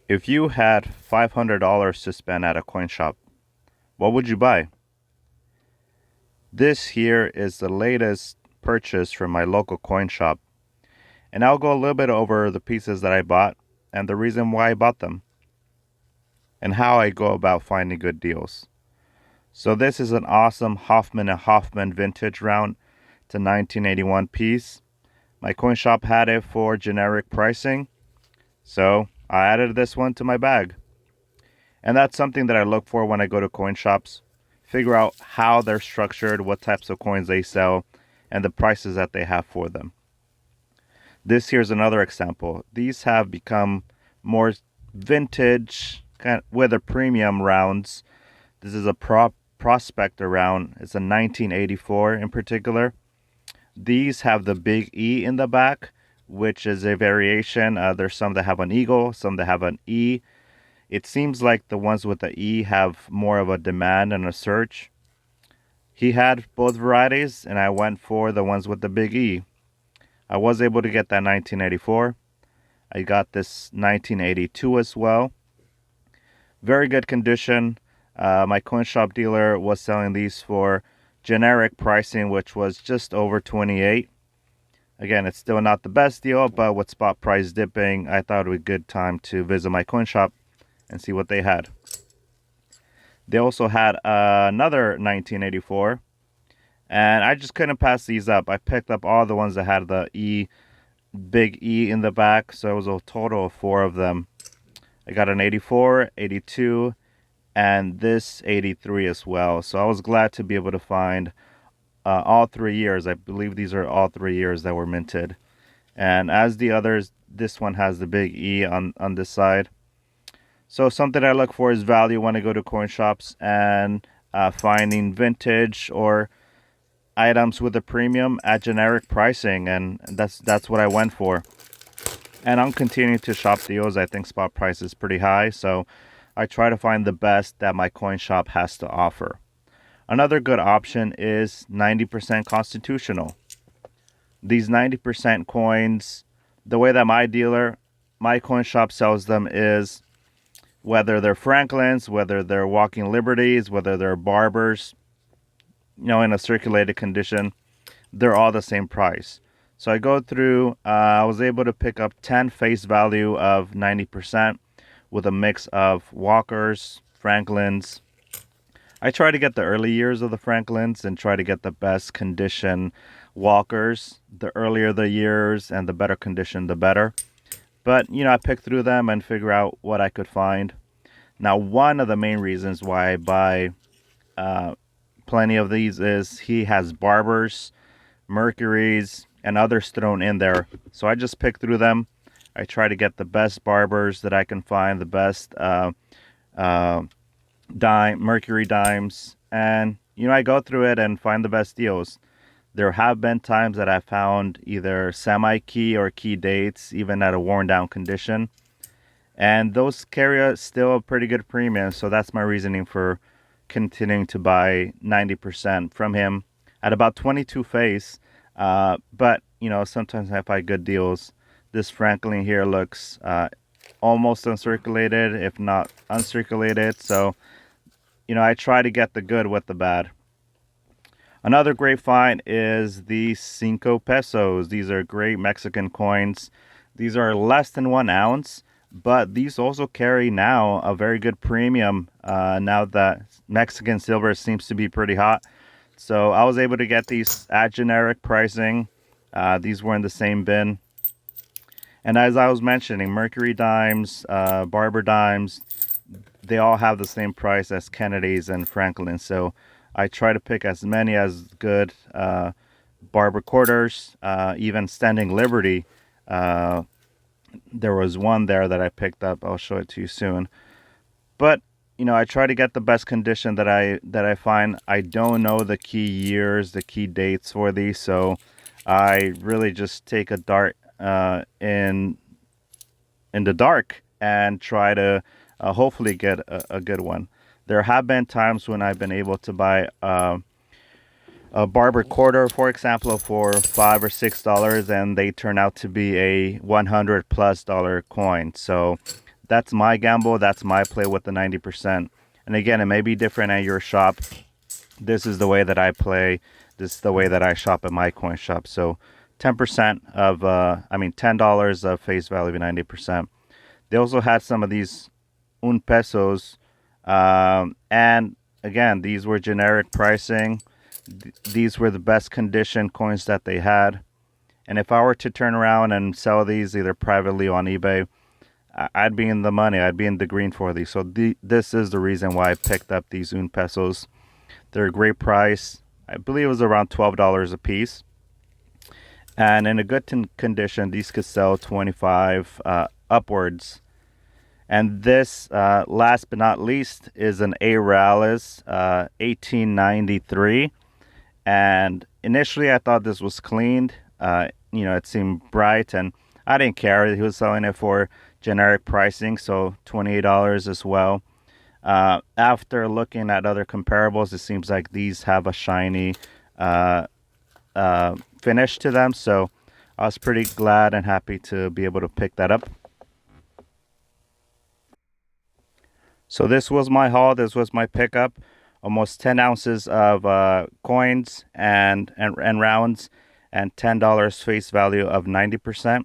If you had $500 to spend at a coin shop, what would you buy? This here is the latest purchase from my local coin shop, and I'll go a little bit over the pieces that I bought and the reason why I bought them and how I go about finding good deals. So this is an awesome Hoffman and Hoffman vintage round. It's a 1981 piece. My coin shop had it for generic pricing, so I added this one to my bag. And that's something that I look for when I go to coin shops. Figure out how they're structured, what types of coins they sell, and the prices that they have for them. This here's another example. These have become more vintage kind of, with a premium rounds. This is a prospector round. It's a 1984 in particular. These have the big E in the back, which is a variation. There's some that have an eagle, some that have an E. It seems like the ones with the E have more of a demand and a search. He had both varieties, and I went for the ones with the big E. I was able to get that 1984. I got this 1982 as well. Very good condition. My coin shop dealer was selling these for generic pricing, which was just over 28. Again, it's still not the best deal, but with spot price dipping, I thought it would be a good time to visit my coin shop and see what they had. They also had another 1984, and I just couldn't pass these up. I picked up all the ones that had the E, big E in the back, so it was a total of four of them. I got an 84, 82, and this 83 as well. So I was glad to be able to find all 3 years. I believe these are all 3 years that were minted. And as the others, this one has the big E on this side. So something I look for is value when I go to coin shops and finding vintage or items with a premium at generic pricing, and that's what I went for. And I'm continuing to shop deals. I think spot price is pretty high, so I try to find the best that my coin shop has to offer. Another good option is 90% constitutional. These 90% coins, the way that my coin shop sells them is whether they're Franklins, whether they're Walking Liberties, whether they're Barbers, in a circulated condition, they're all the same price. So I go through, I was able to pick up 10 face value of 90% with a mix of Walkers, Franklins. I try to get the early years of the Franklins and try to get the best condition Walkers. The earlier the years and the better condition, the better. But, I pick through them and figure out what I could find. Now, one of the main reasons why I buy plenty of these is he has Barbers, Mercuries, and others thrown in there. So I just pick through them. I try to get the best Barbers that I can find, the best Mercury dimes. And, I go through it and find the best deals. There have been times that I found either semi-key or key dates, even at a worn down condition. And those carry still a pretty good premium. So that's my reasoning for continuing to buy 90% from him at about 22 face. But, sometimes I find good deals. This Franklin here looks almost uncirculated, if not uncirculated. So, I try to get the good with the bad. Another great find is the Cinco pesos. These are great Mexican coins. These are less than 1 ounce, but these also carry now a very good premium now that Mexican silver seems to be pretty hot. So I was able to get these at generic pricing. These were in the same bin. And as I was mentioning, Mercury dimes, Barber dimes, they all have the same price as Kennedy's and Franklin. So I try to pick as many as good Barber quarters, even Standing Liberty. There was one there that I picked up. I'll show it to you soon. But I try to get the best condition that I find. I don't know the key years, the key dates for these, so I really just take a dart in the dark and try to hopefully get a good one. There have been times when I've been able to buy a Barber quarter, for example, for $5 or $6, and they turn out to be a $100+ coin. So That's my gamble. That's my play with the 90%. And again, it may be different at your shop. This is the way that I play. This is the way that I shop at my coin shop. So 10% of, $10 of face value, 90%. They also had some of these un pesos. And again, these were generic pricing. These were the best condition coins that they had. And if I were to turn around and sell these either privately on eBay, I'd be in the money. I'd be in the green for these. So this is the reason why I picked up these un pesos. They're a great price. I believe it was around $12 a piece. And in a good condition, these could sell 25 upwards. And this, last but not least, is an A Rallis 1893. And initially, I thought this was cleaned. It seemed bright, and I didn't care. He was selling it for generic pricing, so $28 as well. After looking at other comparables, it seems like these have a shiny finish to them. So I was pretty glad and happy to be able to pick that up. So this was my haul. This was my pickup. Almost 10 ounces of coins and rounds, and $10 face value of 90%.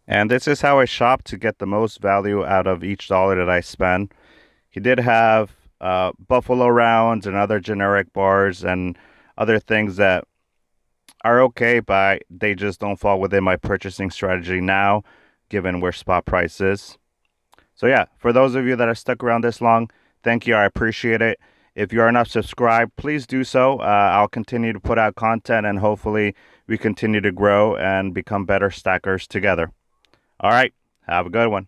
And this is how I shop to get the most value out of each dollar that I spend. He did have Buffalo rounds and other generic bars and other things that are okay, but they just don't fall within my purchasing strategy now, given where spot price is. So yeah, for those of you that are stuck around this long, thank you. I appreciate it. If you are not subscribed, please do so. I'll continue to put out content, and hopefully we continue to grow and become better stackers together. All right, have a good one.